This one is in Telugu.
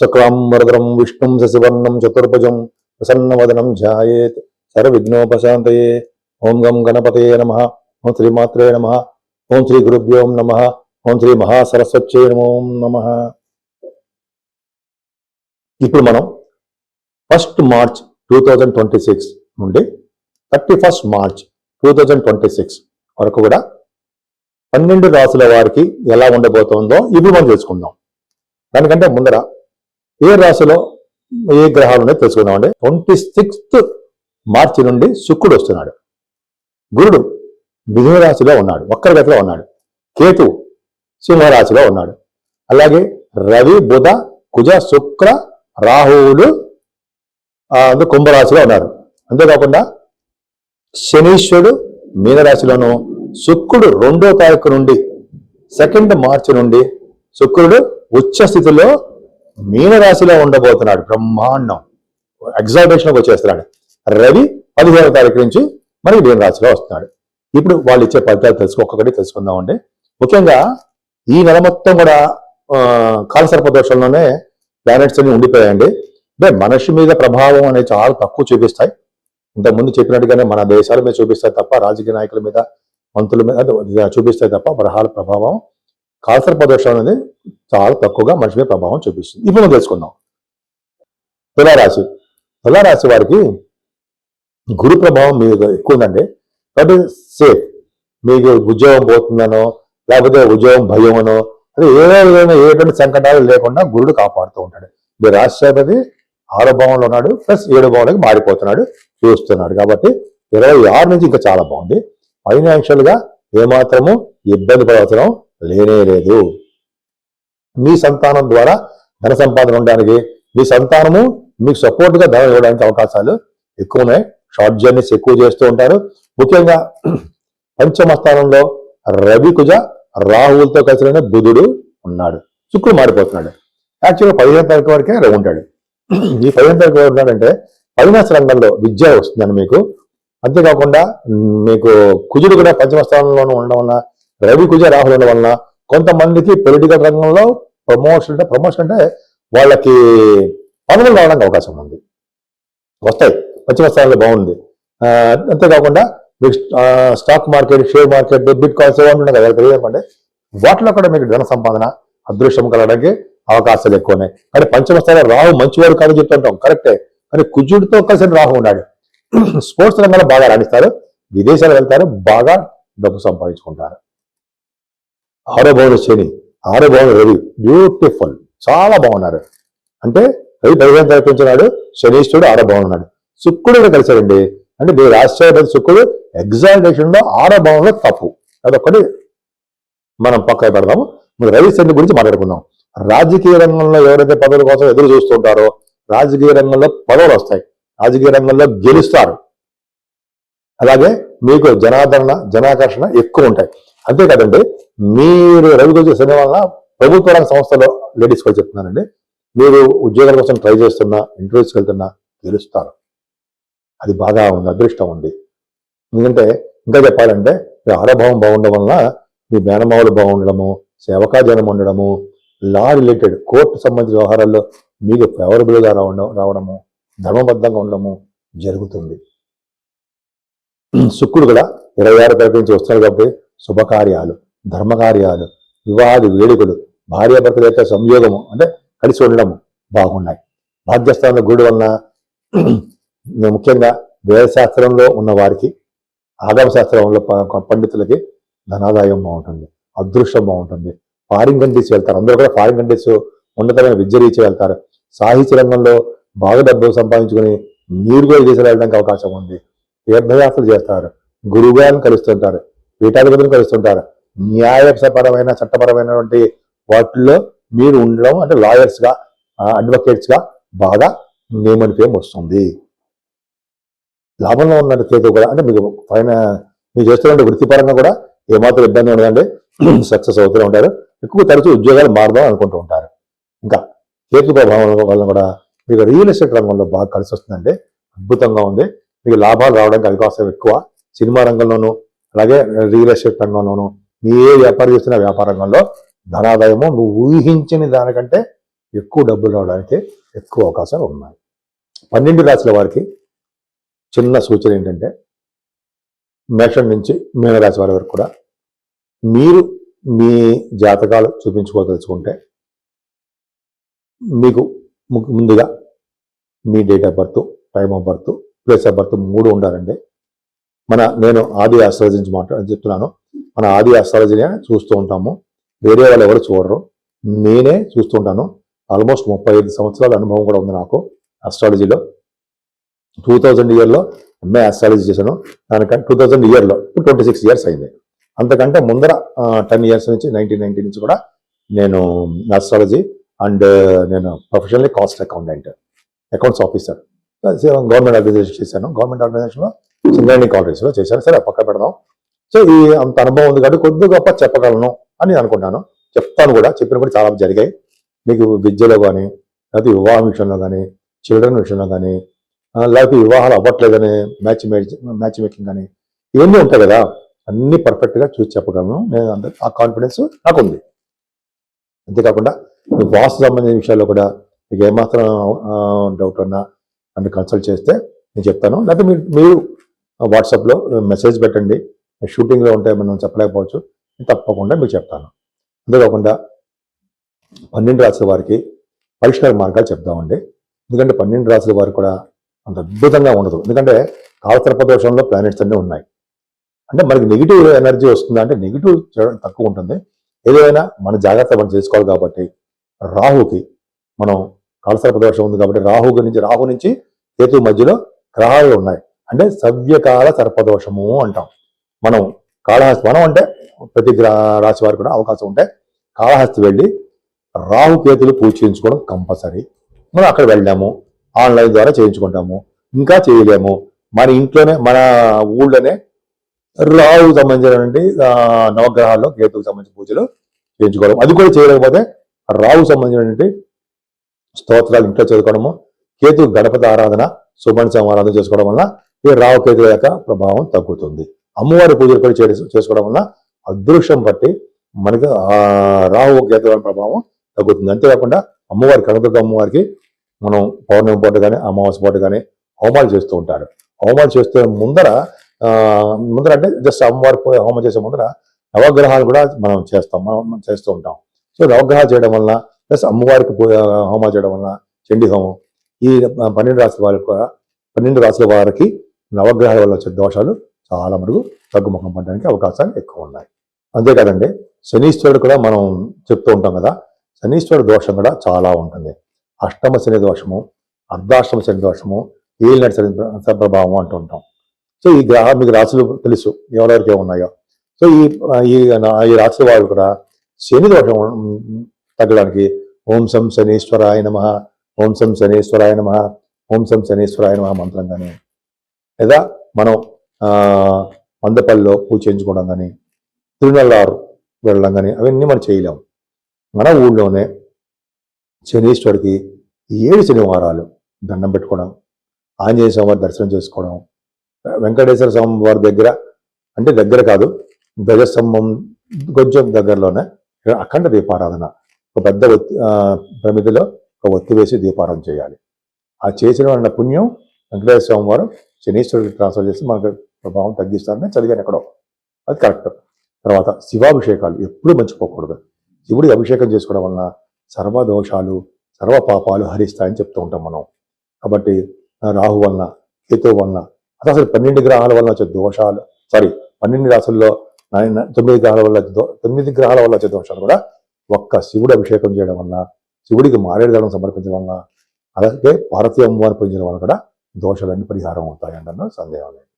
శుక్లాంబరధరం విష్ణుం శశివర్ణం చతుర్భుజం ప్రసన్నవదనం ధ్యాయేత్ సర్వవిఘ్నోపశాంతయే. ఓం గం గణపతయే నమః. ఓం శ్రీమాత్రే నమః. ఓం శ్రీ గురుభ్యో నమః. ఓం శ్రీ మహాసరస్వత్యై నమో నమః. ఇప్పుడు మనం 1 మార్చ్ 2026 నుండి 31 మార్చ్ 2026 వరకు కూడా 12 రాసుల వారికి ఎలా ఉండబోతోందో ఇప్పుడు మనం తెలుసుకుందాం. దానికంటే ముందర ఏ రాశిలో ఏ గ్రహాలు ఉన్నాయో తెలుసుకుందామండి. 26th మార్చి నుండి శుక్రుడు వస్తున్నాడు. గురుడు మిథున రాశిలో ఉన్నాడు, వక్ర గతిలో ఉన్నాడు. కేతు సింహరాశిలో ఉన్నాడు. అలాగే రవి, బుధ, కుజ, శుక్ర, రాహువులు కుంభరాశిలో ఉన్నారు. అంతేకాకుండా శనీశ్వరుడు మీనరాశిలోను, శుక్రుడు 2వ తారీఖు నుండి 2 మార్చి నుండి శుక్రుడు ఉచ్చ స్థితిలో మీనరాశిలో ఉండబోతున్నాడు. బ్రహ్మాండం ఎగ్జాల్టేషన్కి వచ్చేస్తున్నాడు. రవి 15వ తారీఖు నుంచి మనకి మీనరాశిలో వస్తున్నాడు. ఇప్పుడు వాళ్ళు ఇచ్చే ఫలితాలు ఒక్కొక్కటి తెలుసుకుందామండి. ముఖ్యంగా ఈ నెల మొత్తం కూడా కాలసర్పదోషంలోనే ప్లానెట్స్ అన్ని ఉండిపోయాయండి. అంటే మనిషి మీద ప్రభావం అనేది చాలా తక్కువ చూపిస్తాయి. ఇంతకుముందు చెప్పినట్టుగానే మన దేశాల మీద చూపిస్తాయి తప్ప, రాజకీయ నాయకుల మీద, మంత్రుల మీద చూపిస్తాయి తప్ప గ్రహాల ప్రభావం, కాలసర్పదోషం అనేది చాలా తక్కువగా మనిషి మీద ప్రభావం చూపిస్తుంది. ఇప్పుడు మనం తెలుసుకుందాం. తులారాశి. తులారాశి వారికి గురు ప్రభావం మీద ఎక్కువ ఉందండి. కాబట్టి సేఫ్. మీకు ఉద్యోగం పోతుందనో లేకపోతే ఉద్యోగం భయమనో అది ఏదైనా ఎటువంటి సంకటాలు లేకుండా గురుడు కాపాడుతూ ఉంటాడు. మీ రాష్ట్రాధిపతి 6వ భావంలో ఉన్నాడు, ప్లస్ 7వ భావంలోకి మారిపోతున్నాడు, చూస్తున్నాడు. కాబట్టి 26 నుంచి ఇంకా చాలా బాగుంది. ఫైనాన్షియల్ గా ఏమాత్రము ఇబ్బంది పడవసరం లేనే లేదు. మీ సంతానం ద్వారా ధన సంపాదన ఉండడానికి, మీ సంతానము మీకు సపోర్ట్ గా ధనం ఇవ్వడానికి అవకాశాలు ఎక్కువ ఉన్నాయి. షార్ట్ జర్నీస్ ఎక్కువ చేస్తూ ఉంటారు. ముఖ్యంగా పంచమ స్థానంలో రవి, కుజ, రాహువులతో కలిసిన బుధుడు ఉన్నాడు. శుక్రుడు మారిపోతున్నాడు. యాక్చువల్గా 15వ తారీఖు వరకే ఉంటాడు. ఈ 15వ తారీఖు ఉన్నాడంటే ఫైనాన్స్ రంగంలో విద్య వస్తుందని మీకు. అంతేకాకుండా మీకు కుజుడు కూడా పంచమ స్థానంలోనూ ఉండడం వలన, రవి, కుజ, రాహులు ఉండడం వలన కొంతమందికి పొలిటికల్ రంగంలో ప్రమోషన్ అంటే వాళ్ళకి పనులు రావడానికి అవకాశం ఉంది, వస్తాయి. పంచమ స్థానంలో బాగుంది. అంతేకాకుండా మీకు stock market, share market, bit coins ఏమైనా ఉన్నాయి కదా, తెలియదండి. వాటిలో కూడా మీకు ధన సంపాదన, అదృష్టం కలగడానికి అవకాశాలు ఎక్కువ ఉన్నాయి. కానీ పంచమ స్థానంలో రాహు మంచివాడు కాదని చెప్తుంటాం, కరెక్టే. కానీ కుజుడితో కలిసి రాహు ఉన్నాడు. స్పోర్ట్స్ రంగంలో బాగా రాణిస్తారు, విదేశాలు వెళ్తారు, బాగా డబ్బు సంపాదించుకుంటారు. 6వ భావంలో శని, 6వ భావంలో రవి, బ్యూటిఫుల్, చాలా బాగున్నారు. అంటే రవి 15వ తారీఖు ఉంటున్నాడు, శనీశ్వరుడు 6వ భావంలో ఉన్నాడు, శుక్రుడు కూడా కలిశాడండి. అంటే మీ రాష్ట్రాధిపతి శుక్రుడు ఎగ్జాల్టేషన్ లో 6వ భావంలో తప్పు. అదొక్కటి మనం పక్కన పెడదాము. రవి శని గురించి మాట్లాడుకుందాం. రాజకీయ రంగంలో ఎవరైతే పదవుల కోసం ఎదురు చూస్తుంటారో రాజకీయ రంగంలో పదవులు వస్తాయి, రాజకీయ రంగంలో గెలుస్తారు. అలాగే మీకు జనాదరణ, జనాకర్షణ ఎక్కువ ఉంటాయి. అంతేకాదండి, మీరు రవి గురించి శని వలన ప్రభుత్వ రంగ సంస్థలో లేడీస్ కూడా చెప్తున్నానండి, మీరు ఉద్యోగాల కోసం ట్రై చేస్తున్నా, ఇంటర్వ్యూస్కి వెళ్తున్నా గెలుస్తారు. అది బాగా ఉంది, అదృష్టం ఉంది. ఎందుకంటే ఇంకా చెప్పాలంటే మీ 6వ భావం బాగుండడం వలన మీ మేనమావులు బాగుండడము, సేవకాజనం ఉండడము, లా రిలేటెడ్ కోర్టు సంబంధించిన వ్యవహారాల్లో మీకు ఫేవరబుల్గా రావడము, ధర్మబద్ధంగా ఉండడము జరుగుతుంది. శుక్రుడు కూడా 26వ తారీఖు నుంచి వస్తాడు కాబట్టి శుభకార్యాలు, ధర్మకార్యాలు, వివాహాది వేడుకలు, భార్యాభర్తల యొక్క సంయోగము అంటే కలిసి ఉండడము బాగున్నాయి. భాగ్యస్థానంలో గురుడు వలన ముఖ్యంగా వేదశాస్త్రంలో ఉన్న వారికి, ఆగమ శాస్త్రంలో పండితులకి ధనాదాయం బాగుంటుంది, అదృష్టం బాగుంటుంది. ఫారిన్ కంట్రీస్ వెళ్తారు, అందరూ కూడా ఫారిన్ కంట్రీస్ ఉన్నతమైన విద్య రీచి వెళ్తారు. సాహిత్య రంగంలో బాగా డబ్బు సంపాదించుకుని మీరు కూడా విదేశాలు వెళ్ళడానికి అవకాశం ఉంది. తీర్థయాత్రలు చేస్తారు, గురువుగారిని కలుస్తుంటారు, పీఠాధిపతులను కలుస్తుంటారు. న్యాయపరమైన, చట్టపరమైనటువంటి వాటిల్లో మీరు ఉండడం అంటే లాయర్స్ గా, అడ్వకేట్స్ గా బాగా నేమ్ అండ్ ఫేమ్ వస్తుంది. లాభంలో ఉన్నట్టు కేతు కూడా అంటే మీకు మీరు చేస్తున్న వృత్తిపరంగా కూడా ఏమాత్రం ఇబ్బంది ఉండదండి, సక్సెస్ అవుతూ ఉంటారు. ఎక్కువ తరచూ ఉద్యోగాలు మారదాం అనుకుంటూ ఉంటారు. ఇంకా కేతు ప్రభావం వల్ల కూడా మీకు రియల్ ఎస్టేట్ రంగంలో బాగా కలిసి వస్తుందంటే అద్భుతంగా ఉంది. మీకు లాభాలు రావడానికి అవకాశం ఎక్కువ. సినిమా రంగంలోనూ అలాగే రియల్ ఎస్టేట్ రంగంలోనూ మీ ఏ వ్యాపారం చేస్తున్న వ్యాపార రంగంలో ధనాదాయము నువ్వు ఊహించని దానికంటే ఎక్కువ డబ్బులు రావడానికి ఎక్కువ అవకాశాలు ఉన్నాయి. 12 రాశుల వారికి చిన్న సూచన ఏంటంటే, మేషం నుంచి మీనరాశి వారి వరకు కూడా మీరు మీ జాతకాలు చూపించుకోదలుచుకుంటే మీకు ముందుగా మీ date of birth, time of birth, place of birth 3 ఉండాలండి. నేను ఆది ఆస్ట్రాలజీ నుంచి చెప్తున్నాను. మన ఆది ఆస్ట్రాలజీనే చూస్తూ ఉంటాము, వేరే వాళ్ళు ఎవరు చూడరు, నేనే చూస్తుంటాను. ఆల్మోస్ట్ 35 సంవత్సరాల అనుభవం కూడా ఉంది నాకు ఆస్ట్రాలజీలో. 2000 ఇయర్లో ఎంఏ ఆస్ట్రాలజీ చేశాను. దానికంటే 2000 ఇయర్లో 26 ఇయర్స్ అయింది. అంతకంటే ముందర 10 ఇయర్స్ నుంచి 1990 నుంచి కూడా నేను ఆస్ట్రాలజీ అండ్ నేను professionally cost accounts officer, government organisation చేశాను. గవర్నమెంట్ ఆర్గనైజేషన్లో సింగరేణి కాలేజ్లో చేశాను. సరే పక్క పెడదాం. సో ఈ అంత అనుభవం ఉంది కాబట్టి కొద్ది గొప్ప చెప్పగలను అని అనుకుంటాను. చెప్తాను కూడా, చెప్పిన కూడా చాలా జరిగాయి. మీకు విద్యలో కానీ, లేకపోతే వివాహం విషయంలో కానీ, చిల్డ్రన్ విషయంలో కానీ, లేకపోతే వివాహాలు అవ్వట్లేదని మ్యాచ్ మేకింగ్ కానీ, ఇవన్నీ ఉంటాయి కదా, అన్ని పర్ఫెక్ట్గా చూసి చెప్పగలను. నేను ఆ కాన్ఫిడెన్స్ నాకు ఉంది. అంతేకాకుండా వాస్తు సంబంధించిన విషయాల్లో కూడా మీకు ఏమాత్రం డౌట్ ఉన్నా నన్ను కన్సల్ట్ చేస్తే నేను చెప్తాను. లేకపోతే మీరు వాట్సాప్లో మెసేజ్ పెట్టండి. షూటింగ్లో ఉంటే మనం చెప్పలేకపోవచ్చు, తప్పకుండా మీకు చెప్తాను. అంతేకాకుండా 12 రాశుల వారికి పరిష్కార మార్గాలు చెప్దామండి. ఎందుకంటే 12 రాశుల వారికి కూడా అంత అద్భుతంగా ఉండదు. ఎందుకంటే కాలసర్పదోషంలో ప్లానెట్స్ అన్నీ ఉన్నాయి. అంటే మనకి నెగిటివ్ ఎనర్జీ వస్తుందా అంటే నెగిటివ్ తక్కువ ఉంటుంది. ఏదైనా మన జాగ్రత్త మనం చేసుకోవాలి. కాబట్టి రాహుకి మనం కాలసర్పదోషం ఉంది కాబట్టి రాహు నుంచి కేతు మధ్యలో గ్రహాలు ఉన్నాయి. అంటే సవ్యకాల సర్పదోషము అంటాం. మనం అంటే ప్రతి రాశి వారికి కూడా అవకాశం ఉంటే కాళహస్తి వెళ్ళి రాహు కేతులు పూజ చేయించుకోవడం కంపల్సరీ. మనం అక్కడ వెళ్ళాము, ఆన్లైన్ ద్వారా చేయించుకుంటాము. ఇంకా చేయలేము, మన ఇంట్లోనే మన ఊళ్ళోనే రాహుకు సంబంధించినటువంటి నవగ్రహాల్లో కేతుకు సంబంధించిన పూజలు చేయించుకోవడం. అది కూడా చేయలేకపోతే రాహుకు సంబంధించినటువంటి స్తోత్రాలు ఇంట్లో చదువుకోవడము, కేతు గణపతి ఆరాధన, సుబ్రహ్మణ్య ఆరాధన చేసుకోవడం వల్ల ఈ రాహు కేతుల యొక్క ప్రభావం తగ్గుతుంది. అమ్మవారి పూజలు కూడా చేసుకోవడం వల్ల అదృష్టం బట్టి మనకి రాహు కేతుల ప్రభావం తగ్గుతుంది. అంతేకాకుండా అమ్మవారి కనకదుర్గ అమ్మవారికి మనం పౌర్ణమి పూట కానీ అమావాస్య పూట కానీ హోమాలు చేస్తూ ఉంటారు. హోమాలు చేస్తే ముందర అంటే జస్ట్ అమ్మవారి హోమం చేసే ముందర నవగ్రహాలు కూడా మనం చేస్తూ ఉంటాం. సో నవగ్రహాలు చేయడం వల్ల ప్లస్ అమ్మవారికి హోమాలు చేయడం వల్ల చండీ హోమం ఈ 12 రాశుల వారికి నవగ్రహాల వల్ల వచ్చే దోషాలు చాలా మటుకు తగ్గుముఖం పడడానికి అవకాశాలు ఎక్కువ ఉన్నాయి. అంతేకాదండి, శనీశ్వరుడు కూడా మనం చెప్తూ ఉంటాం కదా, శనీశ్వరుడు దోషం కూడా చాలా ఉంటుంది. అష్టమ శని దోషము, అర్ధాష్టమ శని దోషము, ఏలినాటి శని ప్రభావం అంటూ ఉంటాం. సో ఈ మీకు రాశులు తెలుసు ఎవరెవరికి ఏమున్నాయో. సో ఈ రాశుల వారు కూడా శని దోషం తగ్గడానికి ఓం సం శనీశ్వరాయ నమః, ఓం సం శనీశ్వరాయ నమః, ఓం సం శనీశ్వరాయ నమః మంత్రం కానీ, లేదా మనం మందపల్లిలో పూజ చేయించుకోవడం కానీ, తిరునల్లారు వెళ్ళడం కానీ అవన్నీ మనం చేయలేము. మన ఊళ్ళోనే శనీశ్వరుడికి 7 శనివారాలు దండం పెట్టుకోవడం, ఆంజనేయ స్వామి వారి దర్శనం చేసుకోవడం, వెంకటేశ్వర స్వామి వారి అంటే దగ్గర కాదు, ధ్వజస్తంభం కొంచెం దగ్గరలోనే అఖండ దీపారాధన, ఒక పెద్ద ప్రమిదిలో ఒక ఒత్తి వేసి దీపారాధన చేయాలి. ఆ చేసిన పుణ్యం వెంకటేశ్వర స్వామి వారు శనీశ్వరుడికి ట్రాన్స్ఫర్ చేసి మనకు ప్రభావం తగ్గిస్తారని చదివాను ఎక్కడో. అది కరెక్ట్. తర్వాత శివాభిషేకాలు ఎప్పుడూ మర్చిపోకూడదు. శివుడికి అభిషేకం చేసుకోవడం వలన సర్వదోషాలు సర్వ పాపాలు హరిస్తాయని చెప్తూ ఉంటాం మనం. కాబట్టి రాహు వలన, కేతు వలన, అసలు 12 గ్రహాల వలన వచ్చే దోషాలు 12 రాశుల్లో 9 గ్రహాల వల్ల వచ్చే దోషాలు కూడా ఒక్క శివుడు అభిషేకం చేయడం వలన, శివుడికి మారేడుదళం సమర్పించడం వలన, అలాగే పార్వతీ అమ్మవారిని పూజించడం వల్ల కూడా దోషాలన్నీ పరిహారం అవుతాయి అంటే సందేహం లేదు.